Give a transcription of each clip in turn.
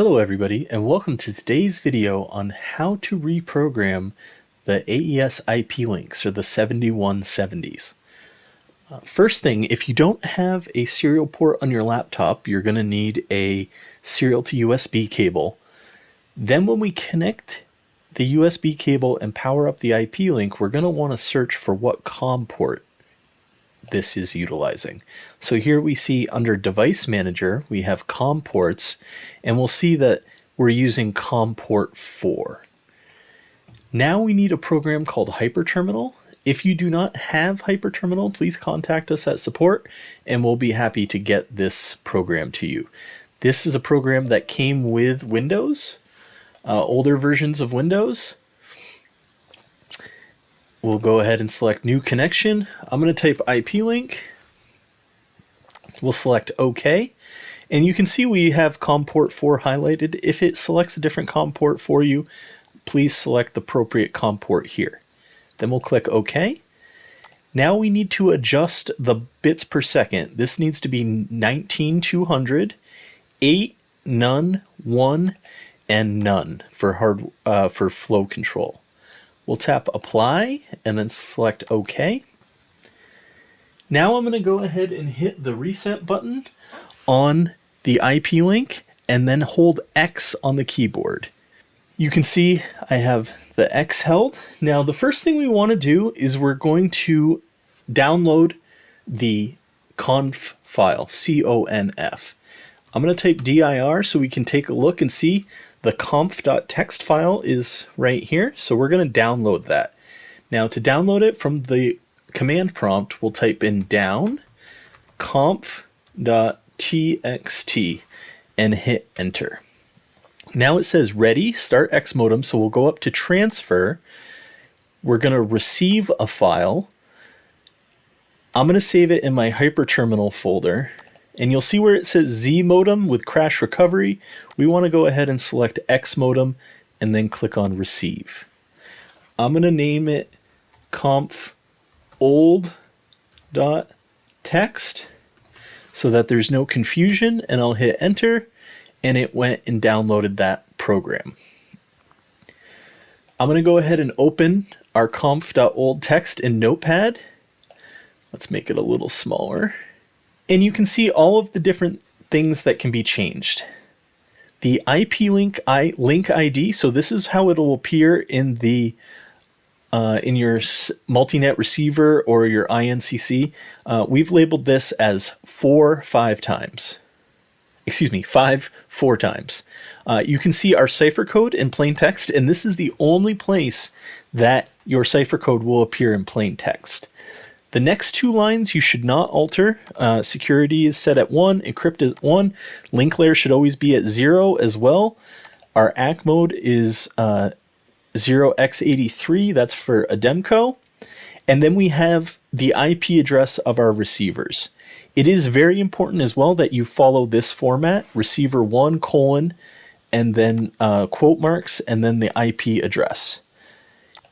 Hello everybody, and welcome to today's video on how to reprogram the AES IP links, or the 7170s. First thing, if you don't have a serial port on your laptop, you're going to need a serial to USB cable. Then when we connect the USB cable and power up the IP link, we're going to want to search for what COM port this is utilizing. So here we see under Device Manager, we have COM ports, and we'll see that we're using COM port 4. Now we need a program called HyperTerminal. If you do not have HyperTerminal, please contact us at support, and we'll be happy to get this program to you. This is a program that came with Windows, older versions of Windows. We'll go ahead and select New Connection. I'm going to type IP link. We'll select OK. And you can see we have COM port 4 highlighted. If it selects a different COM port for you, please select the appropriate COM port here. Then we'll click OK. Now we need to adjust the bits per second. This needs to be 19,200, 8, none, 1, and none for flow control. We'll tap Apply and then select OK. Now I'm going to go ahead and hit the reset button on the IP link and then hold X on the keyboard. You can see I have the X held. Now the first thing we want to do is we're going to download the conf file, C-O-N-F. I'm going to type dir so we can take a look and see the conf.txt file is right here. So we're going to download that. Now to download it from the command prompt, we'll type in down conf.txt and hit enter. Now it says ready, start X modem. So we'll go up to transfer. We're going to receive a file. I'm going to save it in my HyperTerminal folder. And you'll see where it says Z modem with crash recovery. We want to go ahead and select X modem and then click on receive. I'm going to name it conf old.txt so that there's no confusion, and I'll hit enter, and it went and downloaded that program. I'm going to go ahead and open our conf.old.txt in Notepad. Let's make it a little smaller. And you can see all of the different things that can be changed. The IP link ID, so this is how it'll appear in the in your multi-net receiver or your INCC. We've labeled this as 4 times. Excuse me, 5 4 times. You can see our cipher code in plain text, and this is the only place that your cipher code will appear in plain text. The next 2 lines you should not alter. Security is set at 1, encrypt is 1, link layer should always be at 0 as well. Our ACK mode is 0x83, that's for Ademco. And then we have the IP address of our receivers. It is very important as well that you follow this format, receiver 1 : and then quote marks, and then the IP address.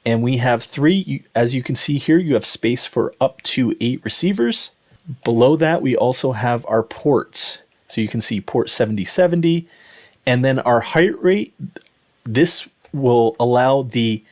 And we have 3, as you can see here, you have space for up to 8 receivers. Below that, we also have our ports. So you can see port 7070, and then our height rate. This will allow the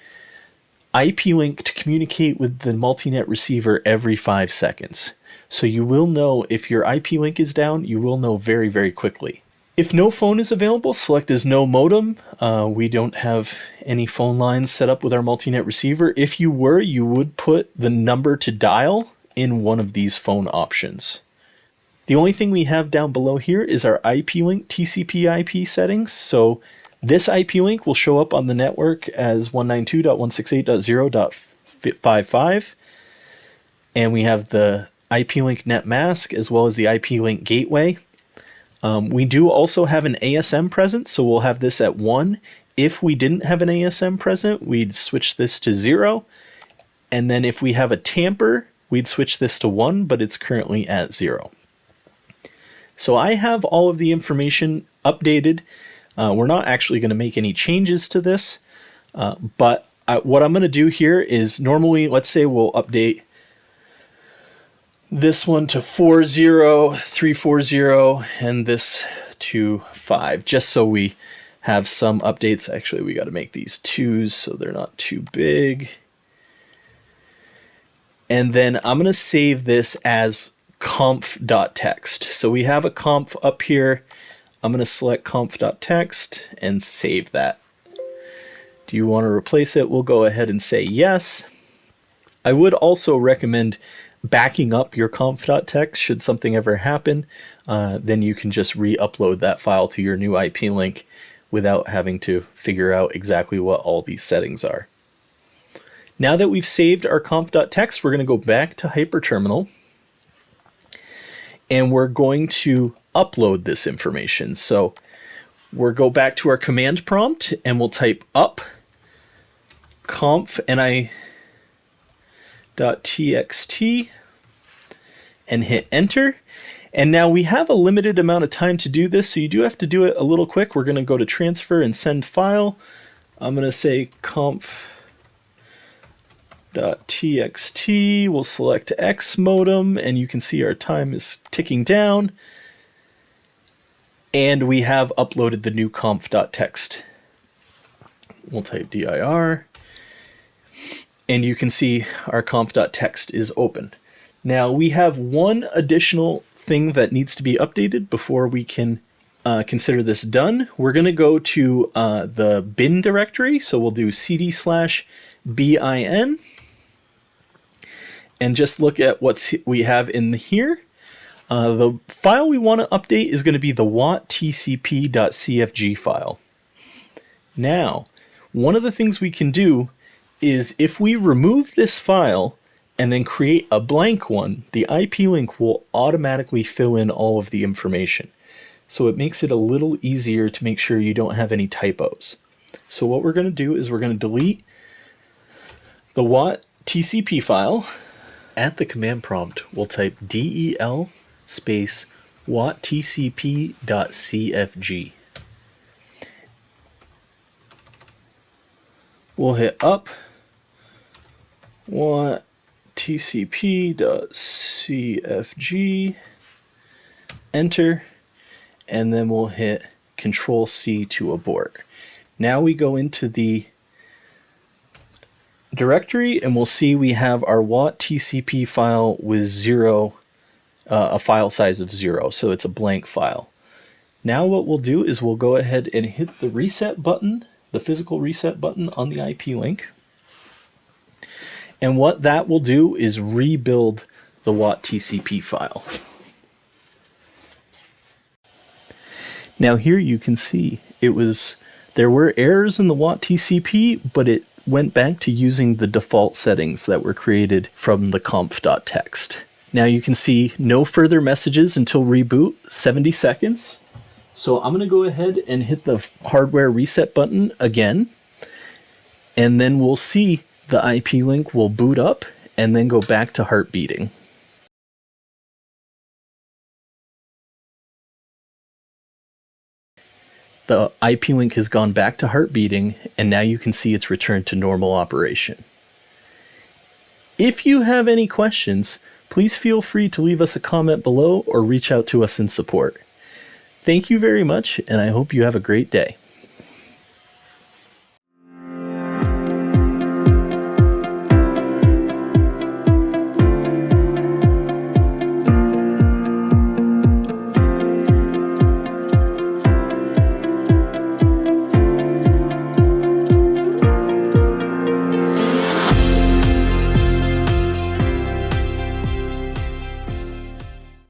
IP link to communicate with the multi-net receiver every 5 seconds. So you will know if your IP link is down, you will know very, very quickly. If no phone is available, select as no modem. We don't have any phone lines set up with our multi-net receiver. If you were, you would put the number to dial in one of these phone options. The only thing we have down below here is our IP link TCP IP settings. So this IP link will show up on the network as 192.168.0.55. And we have the IP link net mask as well as the IP link gateway. We do also have an ASM present, so we'll have this at 1. If we didn't have an ASM present, we'd switch this to 0. And then if we have a tamper, we'd switch this to 1, but it's currently at 0. So I have all of the information updated. We're not actually going to make any changes to this, but what I'm going to do here is normally, let's say we'll update this one to 40340 and this to 5, just so we have some updates. Actually, we got to make these 2s so they're not too big. And then I'm going to save this as conf.txt. So we have a conf up here. I'm going to select conf.txt and save that. Do you want to replace it? We'll go ahead and say yes. I would also recommend backing up your conf.txt should something ever happen. Then you can just re-upload that file to your new IP link without having to figure out exactly what all these settings are. Now that we've saved our conf.txt, we're going to go back to HyperTerminal and we're going to upload this information. So we'll go back to our command prompt and we'll type up conf.txt and hit enter. And now we have a limited amount of time to do this, so you do have to do it a little quick. We're going to go to transfer and send file. I'm going to say conf.txt. We'll select X modem, and you can see our time is ticking down. And we have uploaded the new conf.txt. We'll type dir. And you can see our conf.txt is open. Now we have one additional thing that needs to be updated before we can consider this done. We're going to go to the bin directory. So we'll do cd/bin and just look at what we have in here. The file we want to update is going to be the wattcp.cfg file. Now, one of the things we can do is if we remove this file and then create a blank one, the IP link will automatically fill in all of the information. So it makes it a little easier to make sure you don't have any typos. So what we're going to do is we're going to delete the wattcp file. At the command prompt, we'll type del space wattcp.cfg. We'll hit up wattcp.cfg, enter, and then we'll hit Control C to abort. Now we go into the directory and we'll see we have our wattcp file with a file size of 0, so it's a blank file. Now what we'll do is we'll go ahead and hit the reset button, the physical reset button on the IP link. And what that will do is rebuild the wattcp file. Now here you can see there were errors in the wattcp, but it went back to using the default settings that were created from the conf.txt. Now you can see no further messages until reboot, 70 seconds. So I'm going to go ahead and hit the hardware reset button again, and then we'll see the IP link will boot up and then go back to heart beating. The IP link has gone back to heart beating, and now you can see it's returned to normal operation. If you have any questions, please feel free to leave us a comment below or reach out to us in support. Thank you very much, and I hope you have a great day.